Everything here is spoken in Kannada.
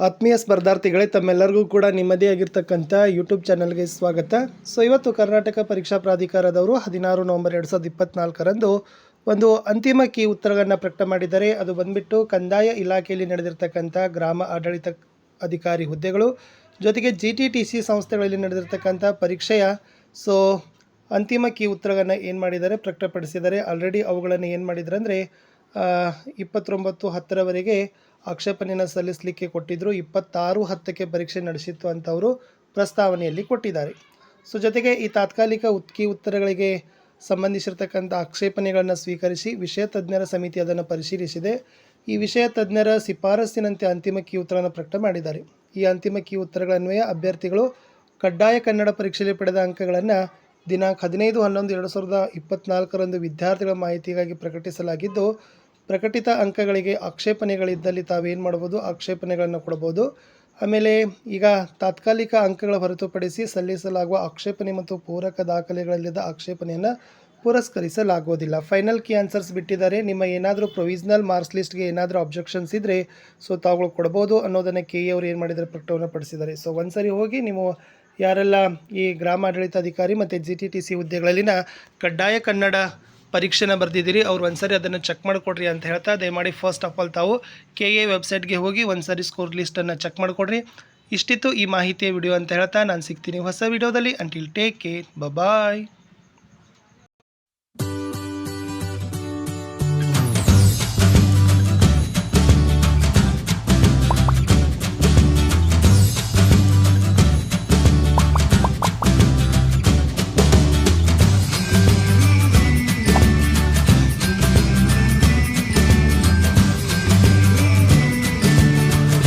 ಆತ್ಮೀಯ ಸ್ಪರ್ಧಾರ್ಥಿಗಳೇ, ತಮ್ಮೆಲ್ಲರಿಗೂ ಕೂಡ ನಿಮ್ಮದೇ ಆಗಿರ್ತಕ್ಕಂಥ ಯೂಟ್ಯೂಬ್ ಚಾನಲ್ಗೆ ಸ್ವಾಗತ. ಇವತ್ತು ಕರ್ನಾಟಕ ಪರೀಕ್ಷಾ ಪ್ರಾಧಿಕಾರದವರು 16 ನವೆಂಬರ್ 2024ರಂದು ಒಂದು ಅಂತಿಮ ಕೀ ಉತ್ತರಗಳನ್ನು ಪ್ರಕಟ ಮಾಡಿದ್ದಾರೆ. ಅದು ಬಂದ್ಬಿಟ್ಟು ಕಂದಾಯ ಇಲಾಖೆಯಲ್ಲಿ ನಡೆದಿರ್ತಕ್ಕಂಥ ಗ್ರಾಮ ಆಡಳಿತ ಅಧಿಕಾರಿ ಹುದ್ದೆಗಳು ಜೊತೆಗೆ GTTC ಸಂಸ್ಥೆಗಳಲ್ಲಿ ನಡೆದಿರ್ತಕ್ಕಂಥ ಪರೀಕ್ಷೆಯ ಅಂತಿಮ ಕೀ ಉತ್ತರಗಳನ್ನು ಏನು ಮಾಡಿದ್ದಾರೆ ಪ್ರಕಟಪಡಿಸಿದ್ದಾರೆ. ಆಲ್ರೆಡಿ ಅವುಗಳನ್ನು ಏನು ಮಾಡಿದ್ದಾರೆ ಅಂದರೆ 29/10ರವರೆಗೆ ಆಕ್ಷೇಪಣೆಯನ್ನು ಸಲ್ಲಿಸಲಿಕ್ಕೆ ಕೊಟ್ಟಿದ್ದರು. 26/10ಕ್ಕೆ ಪರೀಕ್ಷೆ ನಡೆಸಿತ್ತು ಅಂತ ಅವರು ಪ್ರಸ್ತಾವನೆಯಲ್ಲಿ ಕೊಟ್ಟಿದ್ದಾರೆ. ಜೊತೆಗೆ ಈ ತಾತ್ಕಾಲಿಕ ಕೀ ಉತ್ತರಗಳಿಗೆ ಸಂಬಂಧಿಸಿರ್ತಕ್ಕಂಥ ಆಕ್ಷೇಪಣೆಗಳನ್ನು ಸ್ವೀಕರಿಸಿ ವಿಷಯ ತಜ್ಞರ ಸಮಿತಿ ಅದನ್ನು ಪರಿಶೀಲಿಸಿದೆ. ಈ ವಿಷಯ ತಜ್ಞರ ಶಿಫಾರಸ್ಸಿನಂತೆ ಅಂತಿಮ ಕೀ ಉತ್ತರವನ್ನು ಪ್ರಕಟ ಮಾಡಿದ್ದಾರೆ. ಈ ಅಂತಿಮ ಕೀ ಉತ್ತರಗಳನ್ವಯ ಅಭ್ಯರ್ಥಿಗಳು ಕಡ್ಡಾಯ ಕನ್ನಡ ಪರೀಕ್ಷೆಯಲ್ಲಿ ಪಡೆದ ಅಂಕಗಳನ್ನು ದಿನಾಂಕ 15/11/2024ರಂದು ವಿದ್ಯಾರ್ಥಿಗಳ ಮಾಹಿತಿಗಾಗಿ ಪ್ರಕಟಿಸಲಾಗಿದ್ದು, ಪ್ರಕಟಿತ ಅಂಕಗಳಿಗೆ ಆಕ್ಷೇಪಣೆಗಳಿದ್ದಲ್ಲಿ ತಾವೇನು ಮಾಡ್ಬೋದು, ಆಕ್ಷೇಪಣೆಗಳನ್ನು ಕೊಡ್ಬೋದು. ಆಮೇಲೆ ಈಗ ತಾತ್ಕಾಲಿಕ ಅಂಕಗಳ ಹೊರತುಪಡಿಸಿ ಸಲ್ಲಿಸಲಾಗುವ ಆಕ್ಷೇಪಣೆ ಮತ್ತು ಪೂರಕ ದಾಖಲೆಗಳಲ್ಲಿದ್ದ ಆಕ್ಷೇಪಣೆಯನ್ನು ಪುರಸ್ಕರಿಸಲಾಗುವುದಿಲ್ಲ. ಫೈನಲ್ ಕೀ ಆನ್ಸರ್ಸ್ ಬಿಟ್ಟಿದ್ದಾರೆ. ನಿಮ್ಮ ಏನಾದರೂ ಪ್ರೊವಿಷನಲ್ ಮಾರ್ಕ್ಸ್ ಲಿಸ್ಟ್ಗೆ ಏನಾದರೂ ಅಬ್ಜೆಕ್ಷನ್ಸ್ ಇದ್ದರೆ ತಾವುಗಳು ಕೊಡ್ಬೋದು ಅನ್ನೋದನ್ನು ಕೆ ಅವರು ಏನು ಮಾಡಿದ್ದಾರೆ ಪ್ರಕಟವನ್ನು ಪಡಿಸಿದ್ದಾರೆ. ಒಂದ್ಸರಿ ಹೋಗಿ ನೀವು ಯಾರೆಲ್ಲ ಈ ಗ್ರಾಮಾಡಳಿತಾಧಿಕಾರಿ ಮತ್ತು GTTC ಹುದ್ದೆಗಳಲ್ಲಿನ ಕಡ್ಡಾಯ ಕನ್ನಡ ಪರೀಕ್ಷೆನ ಬರೆದಿದ್ದೀರಿ ಅವ್ರು ಒಂದ್ಸರಿ ಅದನ್ನು ಚೆಕ್ ಮಾಡಿಕೊಡ್ರಿ ಅಂತ ಹೇಳ್ತಾ, ದಯಮಾಡಿ ಫಸ್ಟ್ ಆಫ್ ಆಲ್ ತಾವು KA ವೆಬ್ಸೈಟ್ಗೆ ಹೋಗಿ ಒಂದ್ಸರಿ ಸ್ಕೋರ್ ಲಿಸ್ಟನ್ನು ಚೆಕ್ ಮಾಡಿಕೊಡ್ರಿ. ಇಷ್ಟಿತ್ತು ಈ ಮಾಹಿತಿಯ ವಿಡಿಯೋ ಅಂತ ಹೇಳ್ತಾ ನಾನು ಸಿಗ್ತೀನಿ ಹೊಸ ವಿಡಿಯೋದಲ್ಲಿ. ಅಂಟಿಲ್ ಟೇಕ್ ಕೇರ್, ಬಾಯ್.